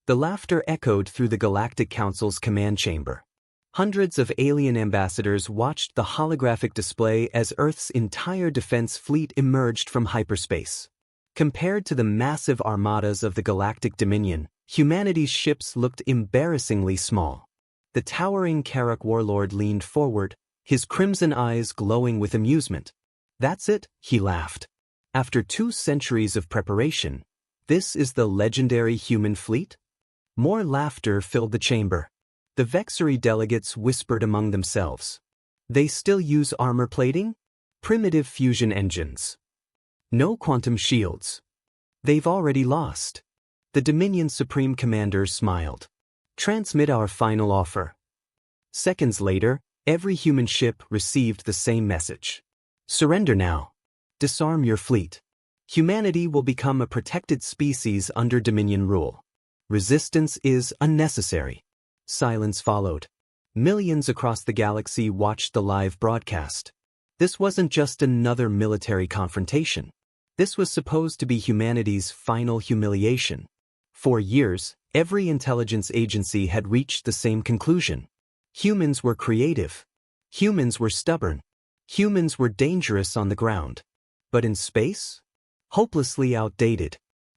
The laughter echoed through the Galactic Council's command chamber. Hundreds of alien ambassadors watched the holographic display as Earth's entire defense fleet emerged from hyperspace. Compared to the massive armadas of the Galactic Dominion, humanity's ships looked embarrassingly small. The towering Karak warlord leaned forward, his crimson eyes glowing with amusement. "That's it," he laughed. "After 2 centuries of preparation, this is the legendary human fleet?" More laughter filled the chamber. The Vexery delegates whispered among themselves. "They still use armor plating? Primitive fusion engines. No quantum shields. They've already lost." The Dominion Supreme Commander smiled. "Transmit our final offer." Seconds later, every human ship received the same message. "Surrender now. Disarm your fleet. Humanity will become a protected species under Dominion rule. Resistance is unnecessary." Silence followed. Millions across the galaxy watched the live broadcast. This wasn't just another military confrontation. This was supposed to be humanity's final humiliation. For years, every intelligence agency had reached the same conclusion. Humans were creative. Humans were stubborn. Humans were dangerous on the ground. But in space? Hopelessly outdated.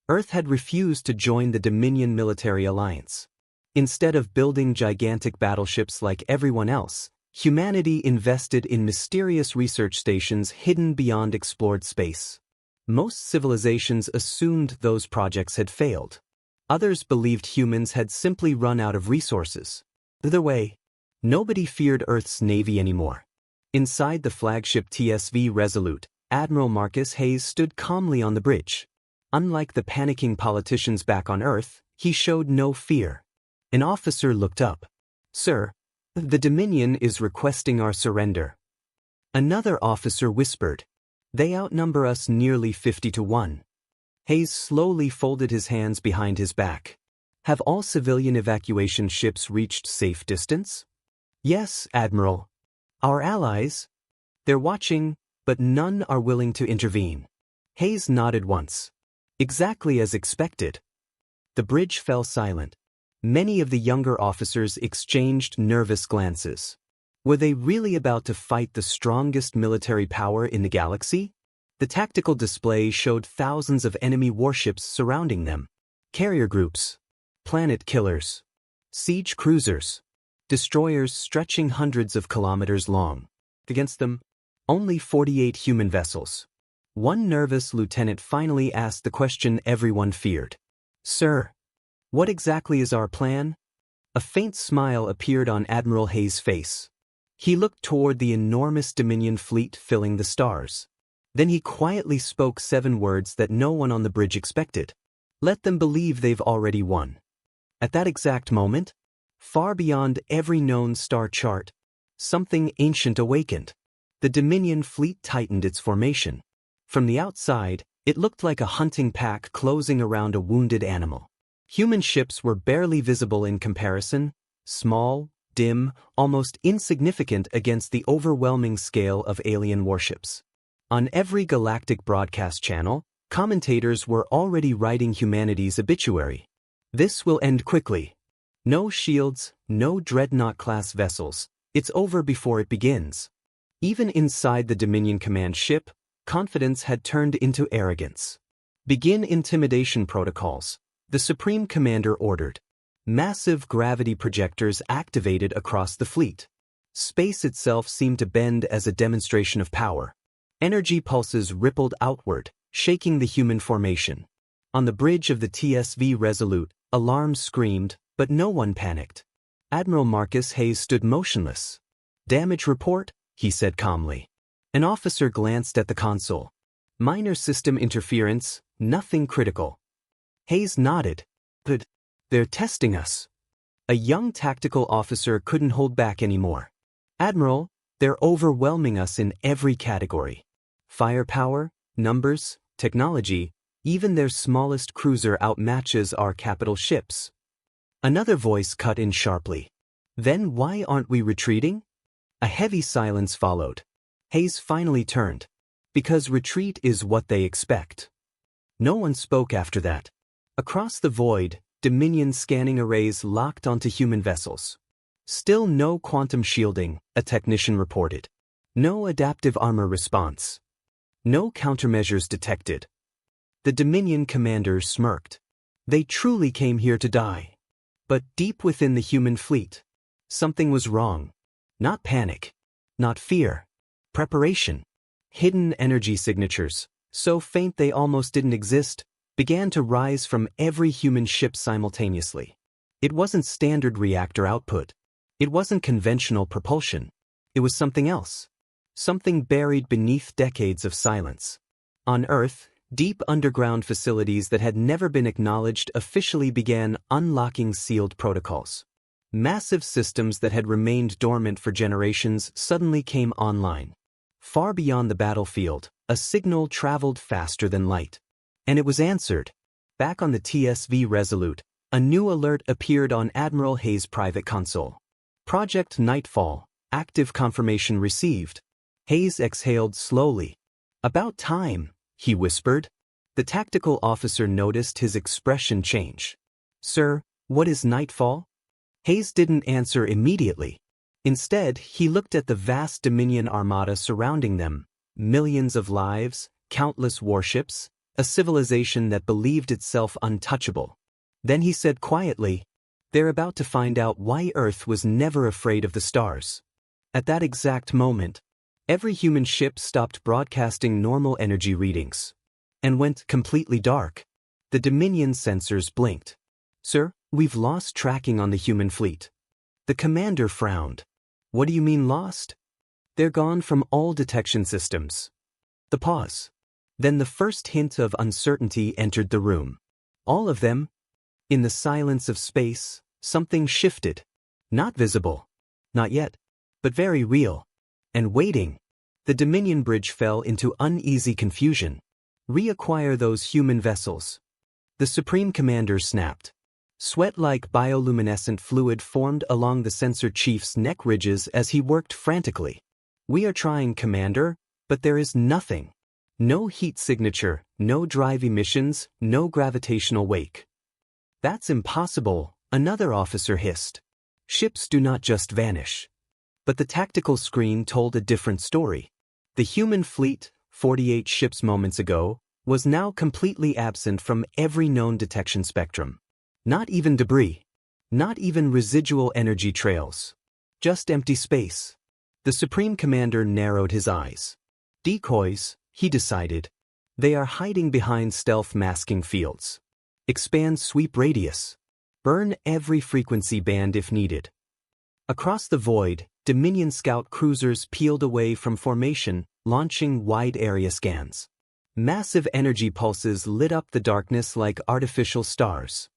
Earth had refused to join the Dominion military alliance. Instead of building gigantic battleships like everyone else, humanity invested in mysterious research stations hidden beyond explored space. Most civilizations assumed those projects had failed. Others believed humans had simply run out of resources. Either way, nobody feared Earth's navy anymore. Inside the flagship TSV Resolute, Admiral Marcus Hayes stood calmly on the bridge. Unlike the panicking politicians back on Earth, he showed no fear. An officer looked up. "Sir, the Dominion is requesting our surrender." Another officer whispered. "They outnumber us nearly 50-1. Hayes slowly folded his hands behind his back. "Have all civilian evacuation ships reached safe distance?" "Yes, Admiral. Our allies? They're watching, but none are willing to intervene." Hayes nodded once. Exactly as expected. The bridge fell silent. Many of the younger officers exchanged nervous glances. Were they really about to fight the strongest military power in the galaxy? The tactical display showed thousands of enemy warships surrounding them. Carrier groups, planet killers, siege cruisers, destroyers stretching hundreds of kilometers long. Against them, only 48 human vessels. One nervous lieutenant finally asked the question everyone feared. "Sir, what exactly is our plan?" A faint smile appeared on Admiral Hayes' face. He looked toward the enormous Dominion fleet filling the stars. Then he quietly spoke 7 words that no one on the bridge expected. "Let them believe they've already won." At that exact moment, far beyond every known star chart, something ancient awakened. The Dominion fleet tightened its formation. From the outside, it looked like a hunting pack closing around a wounded animal. Human ships were barely visible in comparison, small, dim, almost insignificant against the overwhelming scale of alien warships. On every galactic broadcast channel, commentators were already writing humanity's obituary. "This will end quickly. No shields, no dreadnought-class vessels. It's over before it begins." Even inside the Dominion command ship, confidence had turned into arrogance. "Begin intimidation protocols," the Supreme Commander ordered. Massive gravity projectors activated across the fleet. Space itself seemed to bend as a demonstration of power. Energy pulses rippled outward, shaking the human formation. On the bridge of the TSV Resolute, alarms screamed, but no one panicked. Admiral Marcus Hayes stood motionless. "Damage report," he said calmly. An officer glanced at the console. "Minor system interference, nothing critical." Hayes nodded. "But they're testing us." A young tactical officer couldn't hold back anymore. "Admiral, they're overwhelming us in every category. Firepower, numbers, technology, even their smallest cruiser outmatches our capital ships." Another voice cut in sharply. "Then why aren't we retreating?" A heavy silence followed. Hayes finally turned. "Because retreat is what they expect." No one spoke after that. Across the void, Dominion scanning arrays locked onto human vessels. Still no quantum shielding, a technician reported. No adaptive armor response. No countermeasures detected. The Dominion commanders smirked. They truly came here to die. But deep within the human fleet, something was wrong. Not panic. Not fear. Preparation. Hidden energy signatures, so faint they almost didn't exist, began to rise from every human ship simultaneously. It wasn't standard reactor output. It wasn't conventional propulsion. It was something else. Something buried beneath decades of silence. On Earth, deep underground facilities that had never been acknowledged officially began unlocking sealed protocols. Massive systems that had remained dormant for generations suddenly came online. Far beyond the battlefield, a signal traveled faster than light. And it was answered. Back on the TSV Resolute, a new alert appeared on Admiral Hayes' private console. Project Nightfall, active confirmation received. Hayes exhaled slowly. About time, he whispered. The tactical officer noticed his expression change. Sir, what is Nightfall? Hayes didn't answer immediately. Instead, he looked at the vast Dominion armada surrounding them. Millions of lives, countless warships, a civilization that believed itself untouchable. Then he said quietly, "They're about to find out why Earth was never afraid of the stars." At that exact moment, every human ship stopped broadcasting normal energy readings and went completely dark. The Dominion sensors blinked. "Sir, we've lost tracking on the human fleet." The commander frowned. "What do you mean lost?" "They're gone from all detection systems." The pause. Then the first hint of uncertainty entered the room. All of them. In the silence of space, something shifted. Not visible. Not yet. But very real. And waiting. The Dominion bridge fell into uneasy confusion. Reacquire those human vessels. The Supreme Commander snapped. Sweat-like bioluminescent fluid formed along the sensor chief's neck ridges as he worked frantically. "We are trying, Commander, but there is nothing. No heat signature, no drive emissions, no gravitational wake." "That's impossible," another officer hissed. "Ships do not just vanish." But the tactical screen told a different story. The human fleet, 48 ships moments ago, was now completely absent from every known detection spectrum. Not even debris. Not even residual energy trails. Just empty space. The Supreme Commander narrowed his eyes. Decoys, he decided. They are hiding behind stealth masking fields. Expand sweep radius. Burn every frequency band if needed. Across the void, Dominion scout cruisers peeled away from formation, launching wide-area scans. Massive energy pulses lit up the darkness like artificial stars.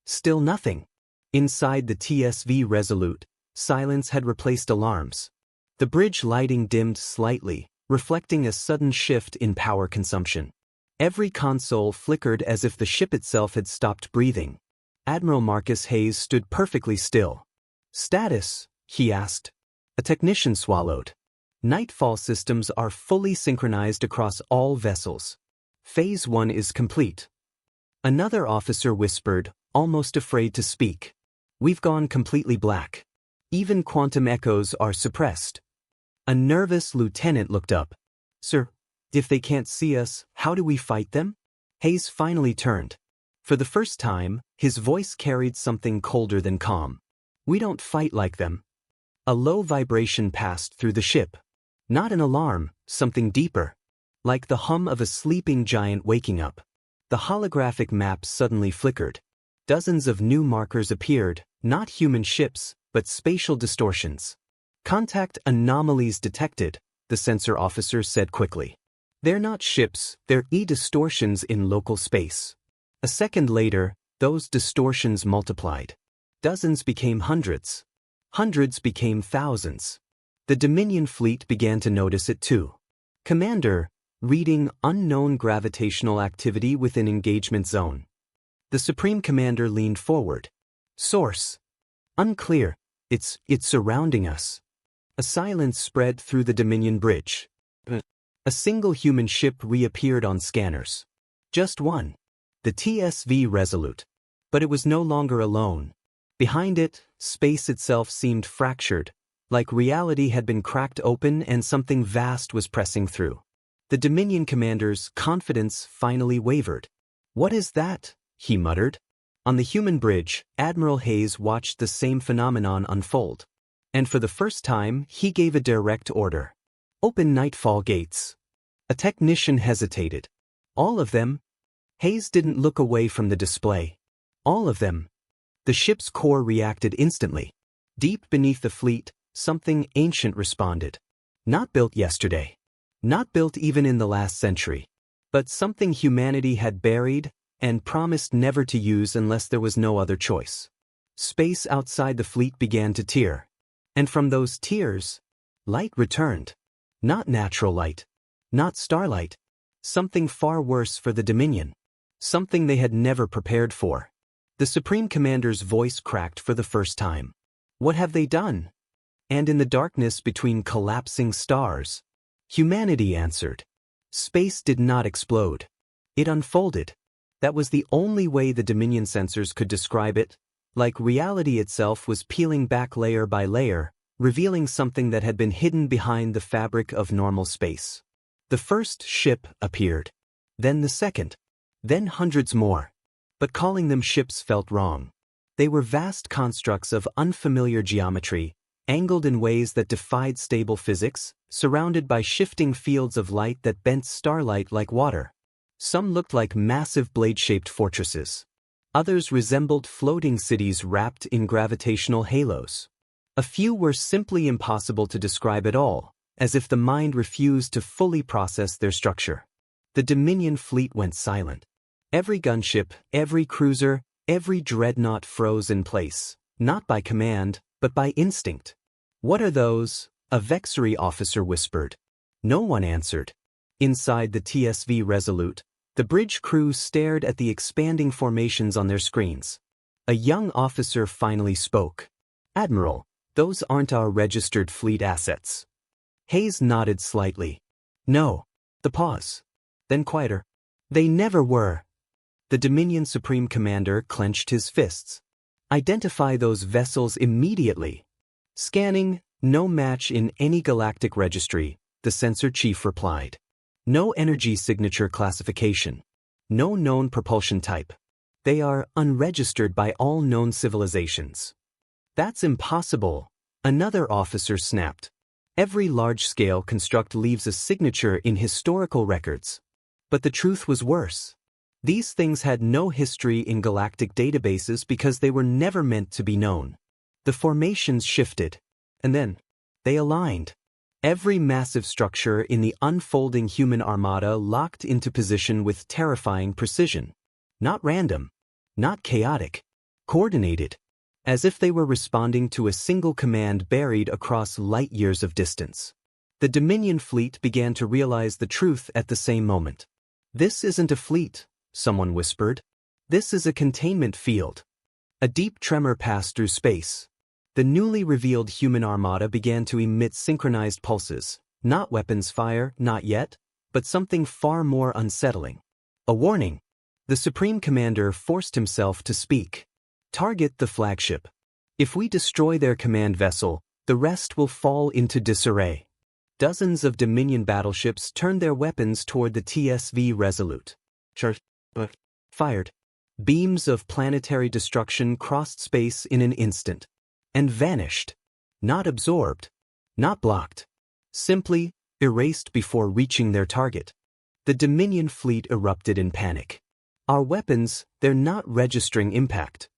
Still nothing. Inside the TSV Resolute, silence had replaced alarms. The bridge lighting dimmed slightly, reflecting a sudden shift in power consumption. Every console flickered as if the ship itself had stopped breathing. Admiral Marcus Hayes stood perfectly still. "Status?" he asked. A technician swallowed. "Nightfall systems are fully synchronized across all vessels. Phase 1 is complete." Another officer whispered, almost afraid to speak. "We've gone completely black. Even quantum echoes are suppressed." A nervous lieutenant looked up. "Sir, if they can't see us, how do we fight them?" Hayes finally turned. For the first time, his voice carried something colder than calm. "We don't fight like them." A low vibration passed through the ship. Not an alarm, something deeper. Like the hum of a sleeping giant waking up. The holographic map suddenly flickered. Dozens of new markers appeared, not human ships, but spatial distortions. "Contact anomalies detected," the sensor officer said quickly. "They're not ships, they're E-distortions in local space." A second later, those distortions multiplied. Dozens became hundreds. Hundreds became thousands. The Dominion fleet began to notice it too. "Commander, reading unknown gravitational activity within engagement zone." The Supreme Commander leaned forward. "Source? Unclear. It's surrounding us." A silence spread through the Dominion bridge. A single human ship reappeared on scanners. Just one. The TSV Resolute. But it was no longer alone. Behind it, space itself seemed fractured, like reality had been cracked open and something vast was pressing through. The Dominion commander's confidence finally wavered. "What is that?" he muttered. On the human bridge, Admiral Hayes watched the same phenomenon unfold. And for the first time, he gave a direct order. "Open Nightfall gates." A technician hesitated. "All of them?" Hayes didn't look away from the display. "All of them." The ship's core reacted instantly. Deep beneath the fleet, something ancient responded. Not built yesterday. Not built even in the last century. But something humanity had buried and promised never to use unless there was no other choice. Space outside the fleet began to tear. And from those tears, light returned. Not natural light. Not starlight. Something far worse for the Dominion. Something they had never prepared for. The Supreme Commander's voice cracked for the first time. "What have they done?" And in the darkness between collapsing stars, humanity answered. Space did not explode. It unfolded. That was the only way the Dominion sensors could describe it, like reality itself was peeling back layer by layer, revealing something that had been hidden behind the fabric of normal space. The first ship appeared. Then the second. Then hundreds more. But calling them ships felt wrong. They were vast constructs of unfamiliar geometry, angled in ways that defied stable physics, surrounded by shifting fields of light that bent starlight like water. Some looked like massive blade-shaped fortresses. Others resembled floating cities wrapped in gravitational halos. A few were simply impossible to describe at all, as if the mind refused to fully process their structure. The Dominion fleet went silent. Every gunship, every cruiser, every dreadnought froze in place, not by command, but by instinct. "What are those?" a Vexery officer whispered. No one answered. Inside the TSV Resolute, the bridge crew stared at the expanding formations on their screens. A young officer finally spoke. "Admiral, those aren't our registered fleet assets." Hayes nodded slightly. "No." The pause. Then quieter. "They never were." The Dominion Supreme Commander clenched his fists. "Identify those vessels immediately." "Scanning, no match in any galactic registry," the sensor chief replied. "No energy signature classification. No known propulsion type. They are unregistered by all known civilizations." "That's impossible," another officer snapped. "Every large-scale construct leaves a signature in historical records." But the truth was worse. These things had no history in galactic databases because they were never meant to be known. The formations shifted. And then, they aligned. Every massive structure in the unfolding human armada locked into position with terrifying precision. Not random. Not chaotic. Coordinated. As if they were responding to a single command buried across light years of distance. The Dominion fleet began to realize the truth at the same moment. "This isn't a fleet," someone whispered. "This is a containment field." A deep tremor passed through space. The newly revealed human armada began to emit synchronized pulses, not weapons fire, not yet, but something far more unsettling. A warning. The Supreme Commander forced himself to speak. "Target the flagship. If we destroy their command vessel, the rest will fall into disarray." Dozens of Dominion battleships turned their weapons toward the TSV Resolute. Fired. Beams of planetary destruction crossed space in an instant. And vanished. Not absorbed. Not blocked. Simply erased before reaching their target. The Dominion fleet erupted in panic. "Our weapons, they're not registering impact.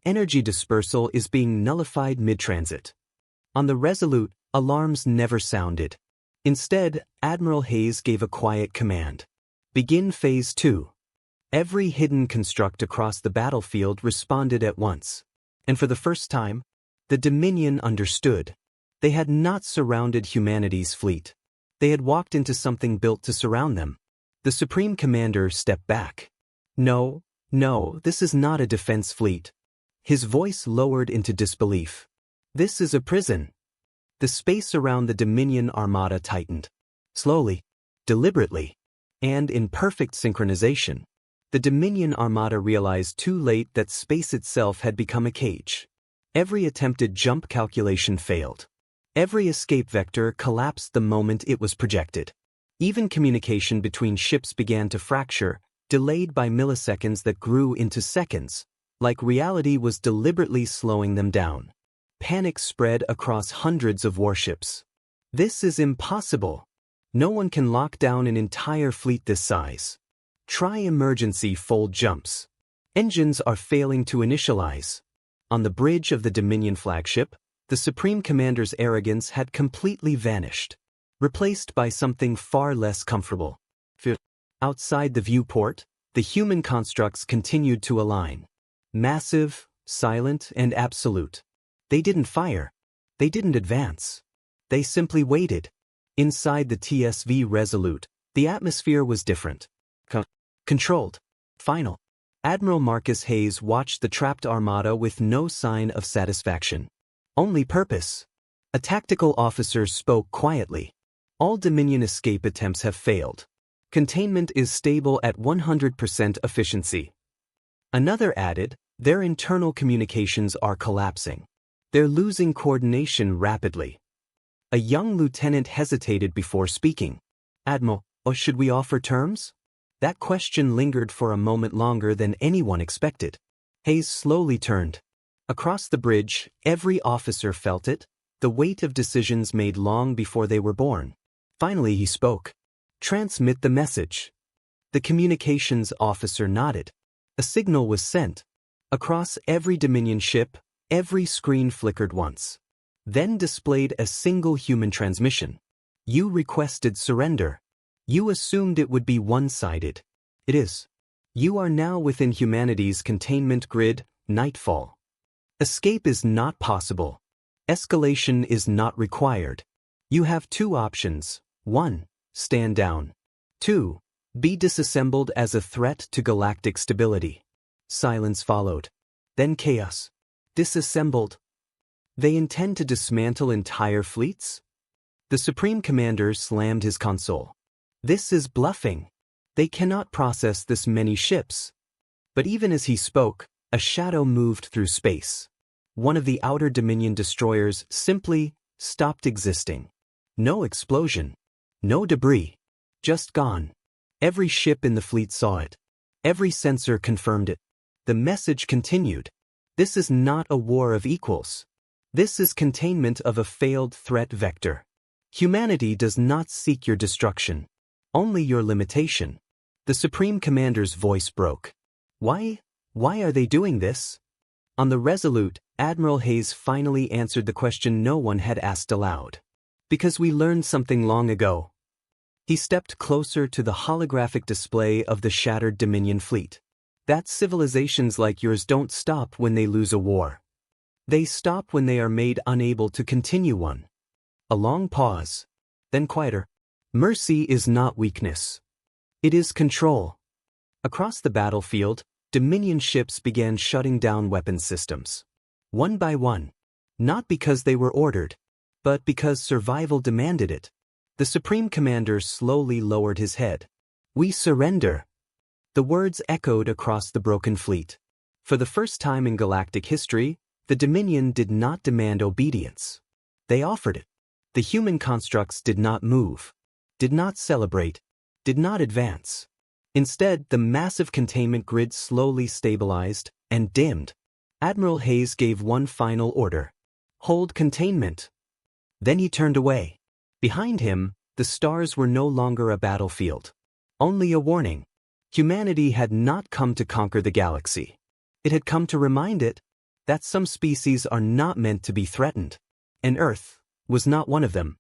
Energy dispersal is being nullified mid-transit." On the Resolute, alarms never sounded. Instead, Admiral Hayes gave a quiet command. "Begin Phase 2. Every hidden construct across the battlefield responded at once. And for the first time, the Dominion understood. They had not surrounded humanity's fleet. They had walked into something built to surround them. The Supreme Commander stepped back. No, this is not a defense fleet." His voice lowered into disbelief. "This is a prison." The space around the Dominion armada tightened. Slowly, deliberately, and in perfect synchronization. The Dominion Armada realized too late that space itself had become a cage. Every attempted jump calculation failed. Every escape vector collapsed the moment it was projected. Even communication between ships began to fracture, delayed by milliseconds that grew into seconds, like reality was deliberately slowing them down. Panic spread across hundreds of warships. This is impossible. No one can lock down an entire fleet this size. Try emergency fold jumps. Engines are failing to initialize. On the bridge of the Dominion flagship, the Supreme Commander's arrogance had completely vanished, replaced by something far less comfortable. Outside the viewport, the human constructs continued to align. Massive, silent, and absolute. They didn't fire. They didn't advance. They simply waited. Inside the TSV Resolute, the atmosphere was different. Controlled. Final. Admiral Marcus Hayes watched the trapped armada with no sign of satisfaction. Only purpose. A tactical officer spoke quietly. All Dominion escape attempts have failed. Containment is stable at 100% efficiency. Another added, their internal communications are collapsing. They're losing coordination rapidly. A young lieutenant hesitated before speaking. Admiral, should we offer terms? That question lingered for a moment longer than anyone expected. Hayes slowly turned. Across the bridge, every officer felt it, the weight of decisions made long before they were born. Finally he spoke. Transmit the message. The communications officer nodded. A signal was sent. Across every Dominion ship, every screen flickered once. Then displayed a single human transmission. You requested surrender. You assumed it would be one-sided. It is. You are now within humanity's containment grid, nightfall. Escape is not possible. Escalation is not required. You have two options. 1. Stand down. 2. Be disassembled as a threat to galactic stability. Silence followed. Then chaos. Disassembled. They intend to dismantle entire fleets? The Supreme Commander slammed his console. This is bluffing. They cannot process this many ships. But even as he spoke, a shadow moved through space. One of the outer Dominion destroyers simply stopped existing. No explosion. No debris. Just gone. Every ship in the fleet saw it. Every sensor confirmed it. The message continued. This is not a war of equals. This is containment of a failed threat vector. Humanity does not seek your destruction. Only your limitation. The Supreme Commander's voice broke. Why are they doing this? On the Resolute, Admiral Hayes finally answered the question no one had asked aloud. Because we learned something long ago. He stepped closer to the holographic display of the shattered Dominion fleet. That civilizations like yours don't stop when they lose a war. They stop when they are made unable to continue one. A long pause. Then quieter. Mercy is not weakness. It is control. Across the battlefield, Dominion ships began shutting down weapons systems. One by one. Not because they were ordered, but because survival demanded it. The Supreme Commander slowly lowered his head. We surrender. The words echoed across the broken fleet. For the first time in galactic history, the Dominion did not demand obedience. They offered it. The human constructs did not move, did not celebrate, did not advance. Instead, the massive containment grid slowly stabilized and dimmed. Admiral Hayes gave one final order. Hold containment. Then he turned away. Behind him, the stars were no longer a battlefield. Only a warning. Humanity had not come to conquer the galaxy. It had come to remind it that some species are not meant to be threatened. And Earth was not one of them.